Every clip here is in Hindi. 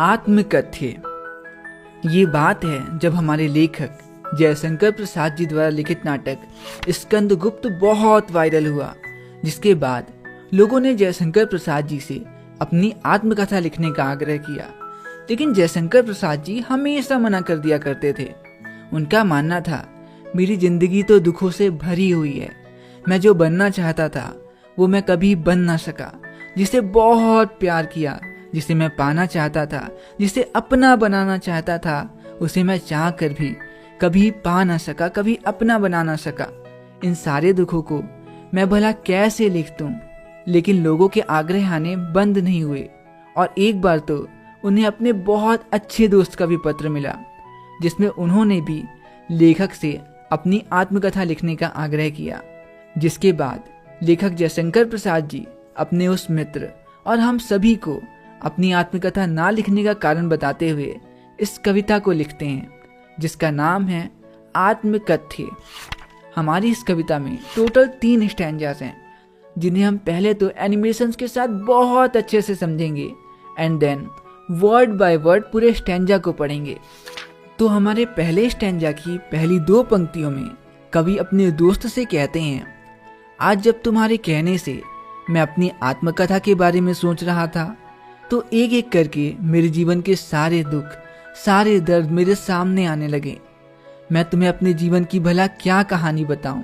आत्मकथ्य। ये बात है जब हमारे लेखक जयशंकर प्रसाद जी द्वारा लिखित नाटक स्कंदगुप्त बहुत वायरल हुआ, जिसके बाद लोगों ने जयशंकर प्रसाद जी से अपनी आत्मकथा लिखने का आग्रह किया। लेकिन जयशंकर प्रसाद जी हमेशा मना कर दिया करते थे। उनका मानना था, मेरी जिंदगी तो दुखों से भरी हुई है, मैं जो बनना चाहता था वो मैं कभी बन ना सका। जिसे बहुत प्यार किया, जिसे मैं पाना चाहता था, जिसे अपना बनाना चाहता था, उसे मैं चाह कर भी कभी पा ना सका, कभी अपना बना ना सका। इन सारे दुखों को मैं भला कैसे लिख दूं? लेकिन लोगों के आग्रह आने बंद नहीं हुए और एक बार तो उन्हें अपने बहुत अच्छे दोस्त का भी पत्र मिला, जिसमें उन्होंने भी लेखक से अपनी आत्मकथा लिखने का आग्रह किया। जिसके बाद लेखक जयशंकर प्रसाद जी अपने उस मित्र और हम सभी को अपनी आत्मकथा ना लिखने का कारण बताते हुए इस कविता को लिखते हैं, जिसका नाम है आत्मकथ्य। हमारी इस कविता में टोटल 3 स्टैंजास हैं, जिन्हें हम पहले तो एनिमेशंस के साथ बहुत अच्छे से समझेंगे and then word by word पूरे स्टैंजा को पढ़ेंगे। तो हमारे पहले स्टैंजा की पहली 2 पंक्तियों में कवि अपने दोस्त से कहते हैं, आज जब तुम्हारे कहने से मैं अपनी आत्मकथा के बारे में सोच रहा था, तो एक एक करके मेरे जीवन के सारे दुख, सारे दर्द मेरे सामने आने लगे। मैं तुम्हें अपने जीवन की भला क्या कहानी बताऊं?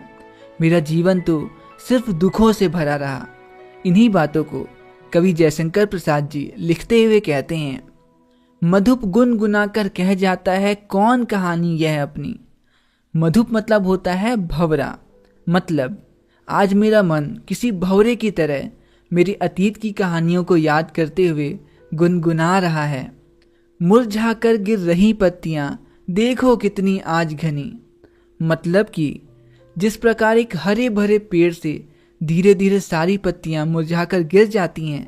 मेरा जीवन तो सिर्फ दुखों से भरा रहा। इन्हीं बातों को कवि जयशंकर प्रसाद जी लिखते हुए कहते हैं, मधुप गुनगुना कर कह जाता है कौन कहानी यह अपनी। मधुप मतलब होता है भंवरा, मतलब आज मेरा मन किसी भंवरे की तरह मेरी अतीत की कहानियों को याद करते हुए गुनगुना रहा है। मुरझा कर गिर रही पत्तियां देखो कितनी आज घनी। मतलब कि जिस प्रकार एक हरे भरे पेड़ से धीरे धीरे सारी पत्तियां मुरझा कर गिर जाती हैं,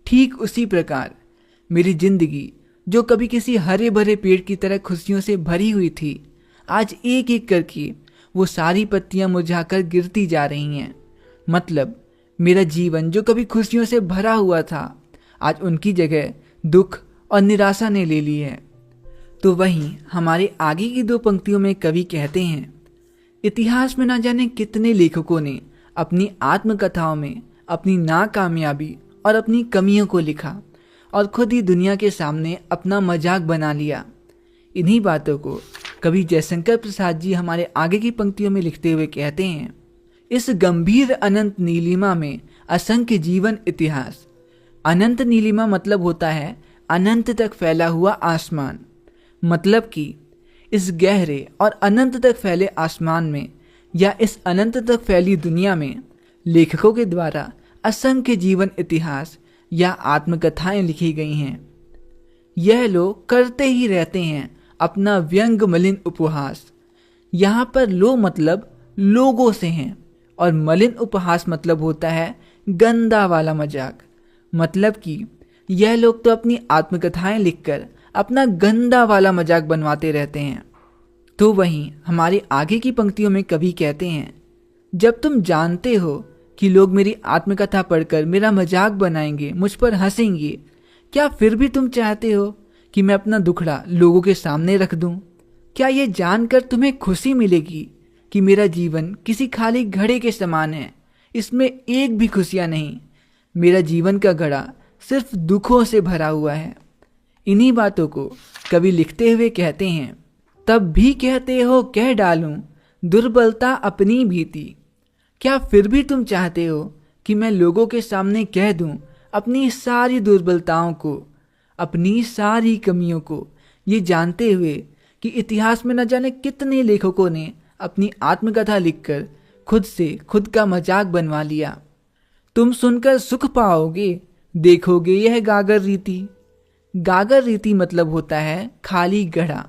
ठीक उसी प्रकार मेरी जिंदगी जो कभी किसी हरे भरे पेड़ की तरह खुशियों से भरी हुई थी, आज एक एक करके वो सारी पत्तियां मुरझाकर गिरती जा रही हैं। मतलब मेरा जीवन जो कभी खुशियों से भरा हुआ था, आज उनकी जगह दुख और निराशा ने ले ली है। तो वहीं हमारे आगे की 2 पंक्तियों में कवि कहते हैं, इतिहास में ना जाने कितने लेखकों ने अपनी आत्मकथाओं में अपनी नाकामयाबी और अपनी कमियों को लिखा और खुद ही दुनिया के सामने अपना मजाक बना लिया। इन्हीं बातों को कवि जयशंकर प्रसाद जी हमारे आगे की पंक्तियों में लिखते हुए कहते हैं, इस गंभीर अनंत नीलिमा में असंख्य जीवन इतिहास। अनंत नीलिमा मतलब होता है अनंत तक फैला हुआ आसमान। मतलब कि इस गहरे और अनंत तक फैले आसमान में या इस अनंत तक फैली दुनिया में लेखकों के द्वारा असंख्य जीवन इतिहास या आत्मकथाएं लिखी गई हैं। यह लोग करते ही रहते हैं अपना व्यंग मलिन उपहास। यहाँ पर लो मतलब लोगों से हैं और मलिन उपहास मतलब होता है गंदा वाला मजाक। मतलब कि यह लोग तो अपनी आत्मकथाएं लिखकर अपना गंदा वाला मजाक बनवाते रहते हैं। तो वहीं हमारे आगे की पंक्तियों में कवि कहते हैं, जब तुम जानते हो कि लोग मेरी आत्मकथा पढ़कर मेरा मजाक बनाएंगे, मुझ पर हंसेंगे, क्या फिर भी तुम चाहते हो कि मैं अपना दुखड़ा लोगों के सामने रख दूं? क्या ये जानकर तुम्हें खुशी मिलेगी कि मेरा जीवन किसी खाली घड़े के समान है, इसमें एक भी खुशियां नहीं। मेरा जीवन का घड़ा सिर्फ दुखों से भरा हुआ है। इन्हीं बातों को कवि लिखते हुए कहते हैं, तब भी कहते हो कह डालूं दुर्बलता अपनी भीति। क्या फिर भी तुम चाहते हो कि मैं लोगों के सामने कह दूं अपनी सारी दुर्बलताओं को, अपनी सारी कमियों को, ये जानते हुए कि इतिहास में न जाने कितने लेखकों ने अपनी आत्मकथा लिखकर खुद से खुद का मजाक बनवा लिया। तुम सुनकर सुख पाओगे, देखोगे यह गागर रीति। गागर रीति मतलब होता है खाली घड़ा।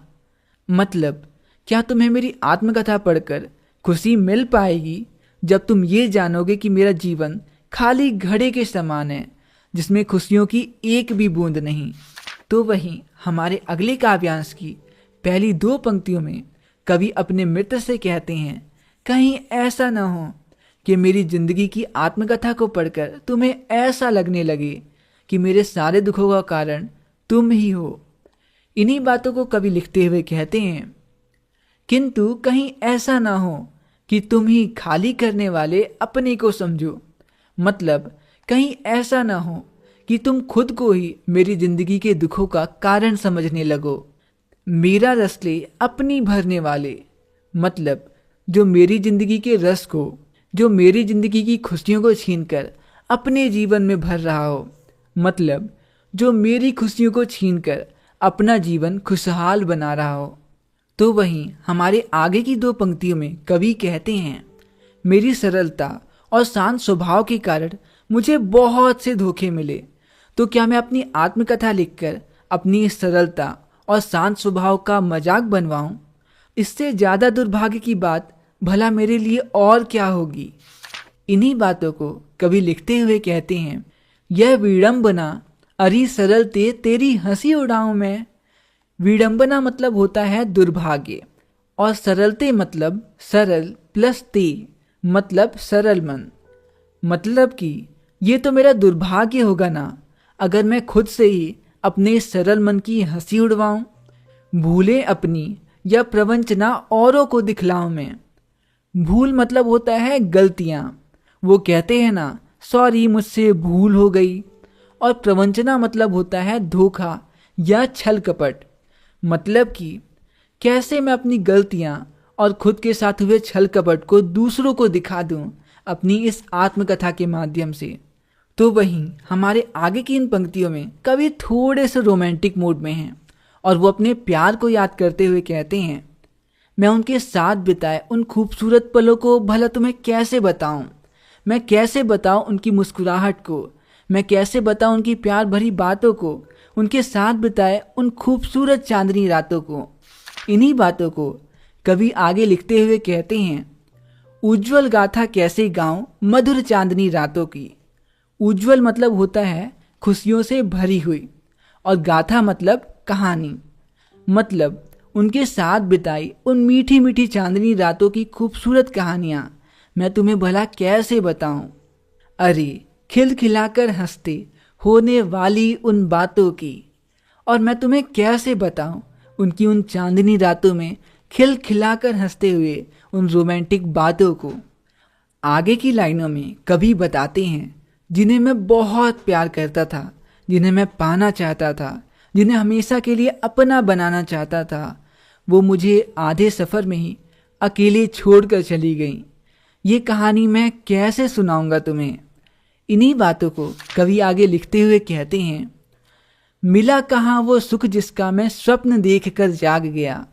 मतलब क्या तुम्हें मेरी आत्मकथा पढ़कर खुशी मिल पाएगी जब तुम ये जानोगे कि मेरा जीवन खाली घड़े के समान है, जिसमें खुशियों की एक भी बूंद नहीं। तो वहीं हमारे अगले काव्यांश की पहली 2 पंक्तियों में कवि अपने मित्र से कहते हैं, कहीं ऐसा न हो कि मेरी जिंदगी की आत्मकथा को पढ़कर तुम्हें ऐसा लगने लगे कि मेरे सारे दुखों का कारण तुम ही हो। इन्हीं बातों को कवि लिखते हुए कहते हैं, किंतु कहीं ऐसा ना हो कि तुम ही खाली करने वाले अपने को समझो। मतलब कहीं ऐसा ना हो कि तुम खुद को ही मेरी जिंदगी के दुखों का कारण समझने लगो। मेरा रस ले अपनी भरने वाले, मतलब जो मेरी जिंदगी के रस को, जो मेरी जिंदगी की खुशियों को छीनकर अपने जीवन में भर रहा हो, मतलब जो मेरी खुशियों को छीनकर अपना जीवन खुशहाल बना रहा हो। तो वहीं हमारे आगे की दो पंक्तियों में कवि कहते हैं, मेरी सरलता और शांत स्वभाव के कारण मुझे बहुत से धोखे मिले, तो क्या मैं अपनी आत्मकथा लिखकर अपनी इस सरलता और शांत स्वभाव का मजाक बनवाऊं? इससे ज़्यादा दुर्भाग्य की बात भला मेरे लिए और क्या होगी। इन्हीं बातों को कवि लिखते हुए कहते हैं, यह विडंबना अरी सरल ते तेरी हंसी उड़ाऊं मैं। विडंबना मतलब होता है दुर्भाग्य, और सरलते मतलब सरल प्लस ते मतलब सरल मन। मतलब कि ये तो मेरा दुर्भाग्य होगा ना अगर मैं खुद से ही अपने सरल मन की हंसी उड़वाऊं, भूले अपनी या प्रवंचना औरों को दिखलाऊं मैं। भूल मतलब होता है गलतियां, वो कहते हैं ना, सॉरी मुझसे भूल हो गई। और प्रवंचना मतलब होता है धोखा या छल कपट। मतलब कि कैसे मैं अपनी गलतियां और खुद के साथ हुए छल कपट को दूसरों को दिखा दूं अपनी इस आत्मकथा के माध्यम से। तो वहीं हमारे आगे की इन पंक्तियों में कवि थोड़े से रोमांटिक मूड में हैं और वो अपने प्यार को याद करते हुए कहते हैं, मैं उनके साथ बिताए उन खूबसूरत पलों को भला तुम्हें कैसे बताऊं। मैं कैसे बताऊं उनकी मुस्कुराहट को, मैं कैसे बताऊं उनकी प्यार भरी बातों को, उनके साथ बिताए उन खूबसूरत चांदनी रातों को। इन्हीं बातों को कवि आगे लिखते हुए कहते हैं, उज्जवल गाथा कैसे गाऊं मधुर चांदनी रातों की। उज्जवल मतलब होता है खुशियों से भरी हुई, और गाथा मतलब कहानी। मतलब उनके साथ बिताई उन मीठी मीठी चांदनी रातों की खूबसूरत कहानियां मैं तुम्हें भला कैसे बताऊं। अरे खिलखिलाकर हंसते होने वाली उन बातों की, और मैं तुम्हें कैसे बताऊं उनकी उन चांदनी रातों में खिलखिलाकर हंसते हुए उन रोमांटिक बातों को। आगे की लाइनों में कवि बताते हैं, जिन्हें मैं बहुत प्यार करता था, जिन्हें मैं पाना चाहता था, जिन्हें हमेशा के लिए अपना बनाना चाहता था, वो मुझे आधे सफ़र में ही अकेले छोड़कर चली गई। ये कहानी मैं कैसे सुनाऊंगा तुम्हें। इन्हीं बातों को कवि आगे लिखते हुए कहते हैं, मिला कहाँ वो सुख जिसका मैं स्वप्न देखकर जाग गया।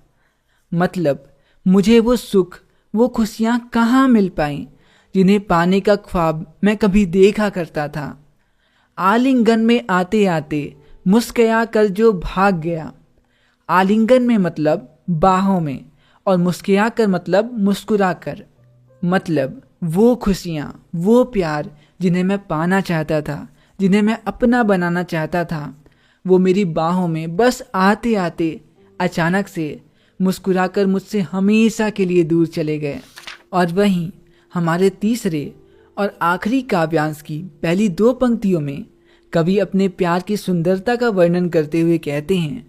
मतलब मुझे वो सुख, वो खुशियाँ कहाँ मिल पाईं जिन्हें पाने का ख्वाब मैं कभी देखा करता था। आलिंगन में आते आते मुस्कुरा कर जो भाग गया। आलिंगन में मतलब बाहों में, और मुस्कुरा कर मतलब मुस्कुरा कर। मतलब वो खुशियाँ, वो प्यार जिन्हें मैं पाना चाहता था, जिन्हें मैं अपना बनाना चाहता था, वो मेरी बाहों में बस आते आते अचानक से मुस्कुराकर मुझसे हमेशा के लिए दूर चले गए। और वहीं हमारे तीसरे और आखिरी काव्यांश की पहली दो पंक्तियों में कवि अपने प्यार की सुंदरता का वर्णन करते हुए कहते हैं,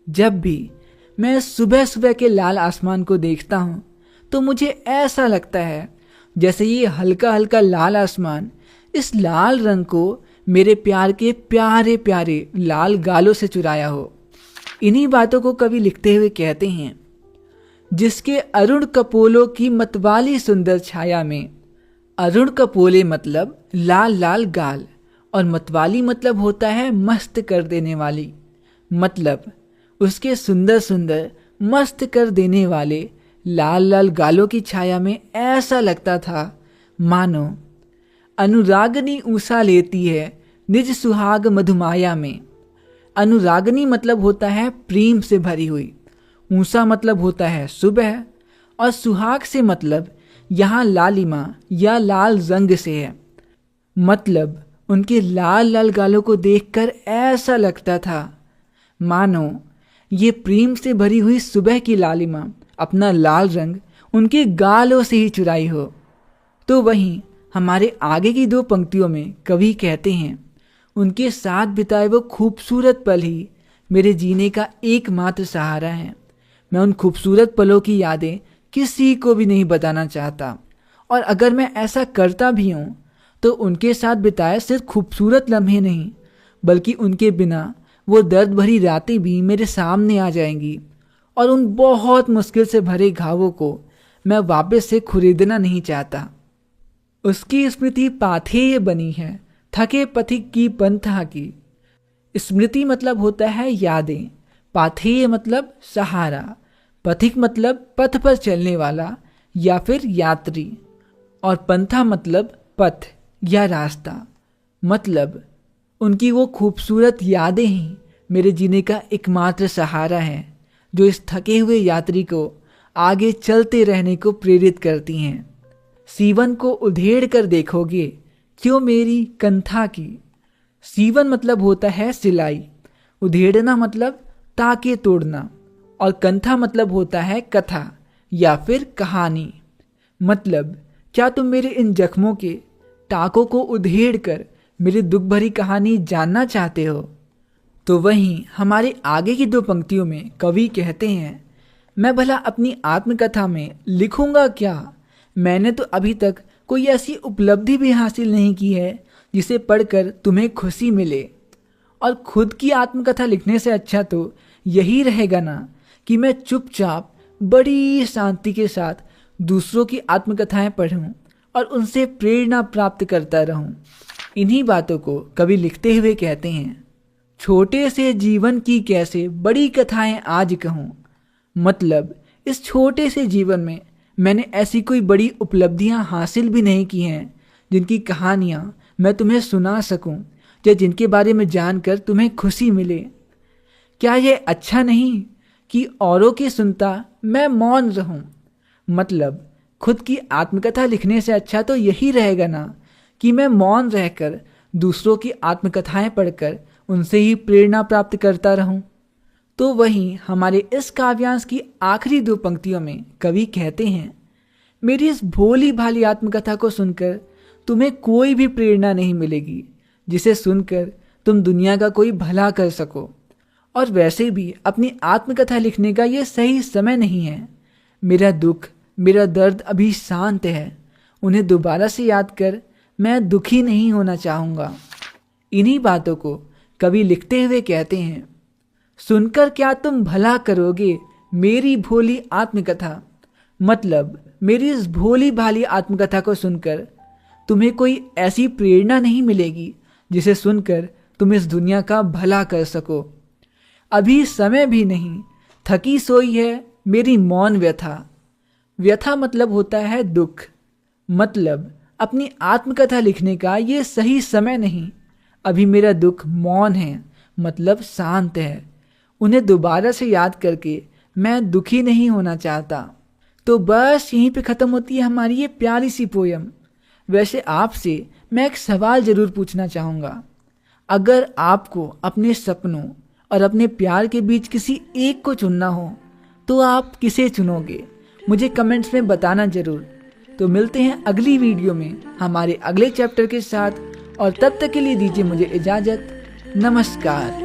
जब भी मैं सुबह सुबह के लाल आसमान को देखता हूँ तो मुझे ऐसा लगता है जैसे ये हल्का हल्का लाल आसमान इस लाल रंग को मेरे प्यार के प्यारे प्यारे लाल गालों से चुराया हो। इन्हीं बातों को कवि लिखते हुए कहते हैं, जिसके अरुण कपोलों की मतवाली सुंदर छाया में। अरुण कपोले मतलब लाल लाल गाल, और मतवाली मतलब होता है मस्त कर देने वाली। मतलब उसके सुंदर सुंदर मस्त कर देने वाले लाल लाल गालों की छाया में ऐसा लगता था मानो अनुरागनी ऊषा लेती है निज सुहाग मधुमाया में। अनुरागनी मतलब होता है प्रेम से भरी हुई, ऊषा मतलब होता है सुबह, और सुहाग से मतलब यहाँ लालिमा या लाल रंग से है। मतलब उनके लाल लाल गालों को देखकर ऐसा लगता था मानो ये प्रेम से भरी हुई सुबह की लालिमा अपना लाल रंग उनके गालों से ही चुराई हो। तो वहीं हमारे आगे की दो पंक्तियों में कवि कहते हैं, उनके साथ बिताए वो खूबसूरत पल ही मेरे जीने का एकमात्र सहारा हैं। मैं उन खूबसूरत पलों की यादें किसी को भी नहीं बताना चाहता, और अगर मैं ऐसा करता भी हूँ तो उनके साथ बिताए सिर्फ खूबसूरत लम्हे नहीं, बल्कि उनके बिना वो दर्द भरी रातें भी मेरे सामने आ जाएंगी, और उन बहुत मुश्किल से भरे घावों को मैं वापस से खुरीदना नहीं चाहता। उसकी स्मृति पाथेय बनी है, थके पथिक की पंथा की। स्मृति मतलब होता है यादें, पाथेय मतलब सहारा, पथिक मतलब पथ पर चलने वाला या फिर यात्री, और पंथा मतलब पथ या रास्ता। मतलब उनकी वो खूबसूरत यादें ही मेरे जीने का एकमात्र सहारा हैं, जो इस थके हुए यात्री को आगे चलते रहने को प्रेरित करती हैं। सीवन को उधेड़ कर देखोगे क्यों मेरी कंथा की। सीवन मतलब होता है सिलाई, उधेड़ना मतलब ताके तोड़ना, और कंथा मतलब होता है कथा या फिर कहानी। मतलब क्या तुम मेरे इन जख्मों के टाकों को उधेड़ कर मेरी दुख भरी कहानी जानना चाहते हो? तो वहीं हमारे आगे की 2 पंक्तियों में कवि कहते हैं, मैं भला अपनी आत्मकथा में लिखूंगा क्या? मैंने तो अभी तक कोई ऐसी उपलब्धि भी हासिल नहीं की है जिसे पढ़कर तुम्हें खुशी मिले। और खुद की आत्मकथा लिखने से अच्छा तो यही रहेगा ना कि मैं चुपचाप बड़ी शांति के साथ दूसरों की आत्मकथाएं पढूं और उनसे प्रेरणा प्राप्त करता रहूं। इन्हीं बातों को कवि लिखते हुए कहते हैं, छोटे से जीवन की कैसे बड़ी कथाएं आज कहूं। मतलब इस छोटे से जीवन में मैंने ऐसी कोई बड़ी उपलब्धियां हासिल भी नहीं की हैं जिनकी कहानियां मैं तुम्हें सुना सकूं या जिनके बारे में जानकर तुम्हें खुशी मिले। क्या यह अच्छा नहीं कि औरों की सुनता मैं मौन रहूं? मतलब खुद की आत्मकथा लिखने से अच्छा तो यही रहेगा ना कि मैं मौन रहकर दूसरों की आत्मकथाएं पढ़कर उनसे ही प्रेरणा प्राप्त करता रहूं। तो वहीं हमारे इस काव्यांश की आखिरी 2 पंक्तियों में कवि कहते हैं, मेरी इस भोली भाली आत्मकथा को सुनकर तुम्हें कोई भी प्रेरणा नहीं मिलेगी जिसे सुनकर तुम दुनिया का कोई भला कर सको। और वैसे भी अपनी आत्मकथा लिखने का ये सही समय नहीं है। मेरा दुख, मेरा दर्द अभी शांत है, उन्हें दोबारा से याद कर मैं दुखी नहीं होना चाहूँगा। इन्हीं बातों को कवि लिखते हुए कहते हैं, सुनकर क्या तुम भला करोगे मेरी भोली आत्मकथा। मतलब मेरी इस भोली भाली आत्मकथा को सुनकर तुम्हें कोई ऐसी प्रेरणा नहीं मिलेगी जिसे सुनकर तुम इस दुनिया का भला कर सको। अभी समय भी नहीं, थकी सोई है मेरी मौन व्यथा। व्यथा मतलब होता है दुख। मतलब अपनी आत्मकथा लिखने का ये सही समय नहीं, अभी मेरा दुख मौन है, मतलब शांत है, उन्हें दोबारा से याद करके मैं दुखी नहीं होना चाहता। तो बस यहीं पे ख़त्म होती है हमारी ये प्यारी सी पोयम। वैसे आपसे मैं एक सवाल ज़रूर पूछना चाहूँगा, अगर आपको अपने सपनों और अपने प्यार के बीच किसी एक को चुनना हो तो आप किसे चुनोगे? मुझे कमेंट्स में बताना ज़रूर। तो मिलते हैं अगली वीडियो में हमारे अगले चैप्टर के साथ, और तब तक के लिए दीजिए मुझे इजाज़त। नमस्कार।